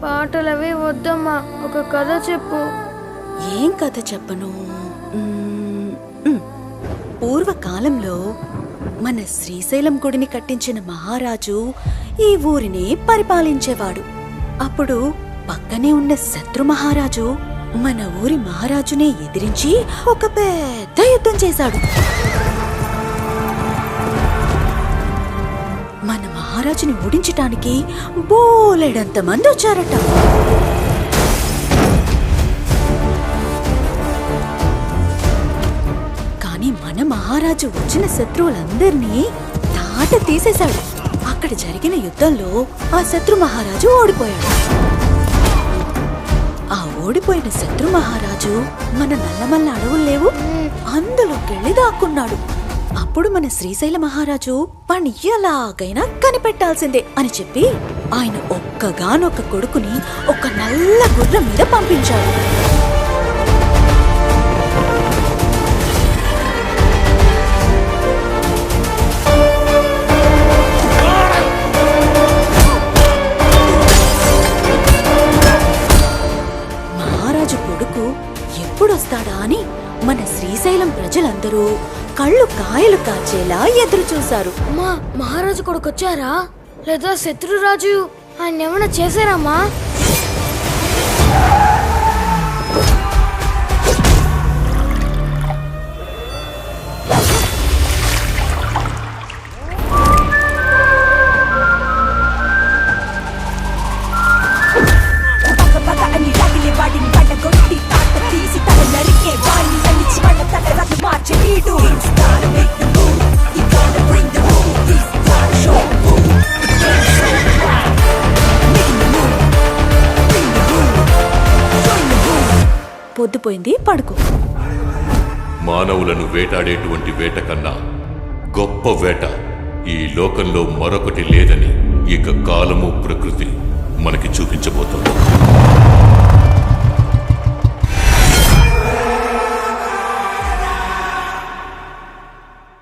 పాటలవి వద్దమ్మా, ఒక కథ చెప్పు. ఏం కథ చెప్పను? పూర్వకాలంలో మన శ్రీశైలం గుడిని కట్టించిన మహారాజు ఈ ఊరిని పరిపాలించేవాడు. అప్పుడు పక్కనే ఉన్న శత్రు మహారాజు మన ఊరి మహారాజునే ఎదిరించి ఒక పెద్ద యుద్ధం చేశాడు. మన మహారాజుని ఓడించటానికి బోలెడంత మంది వచ్చారట. కానీ మన మహారాజు వచ్చిన శత్రువులందరినీ తాట తీసేశాడు. అక్కడ జరిగిన యుద్ధంలో ఆ శత్రు మహారాజు ఓడిపోయాడు. ఆ ఓడిపోయిన శత్రు మహారాజు మన నల్లమల్ల అడవులు లేవు, అందులోకెళ్ళి దాక్కున్నాడు. అప్పుడు మన శ్రీశైల మహారాజు వాణ్ణి ఎలాగైనా కనిపెట్టాల్సిందే అని చెప్పి ఆయన ఒక్కగానొక్క కొడుకుని ఒక నల్ల గుర్రం మీద పంపించాడు. మహారాజు కొడుకు ఎప్పుడొస్తాడా అని మన శ్రీశైలం ప్రజలందరూ కళ్ళు కాయలు కాచేలా ఎదురు చూశారు. అమ్మా, మహారాజు కొడుకు వచ్చారా? లేదా శత్రురాజు ఆయన ఏమైనా చేశారమ్మా? పొద్దుపోయింది, పడుకో. మానవులను వేటాడేటువంటి వేట కన్నా గొప్ప వేట ఈ లోకంలో మరొకటి లేదని ఇక కాలము ప్రకృతి మనకి చూపించబోతుంది.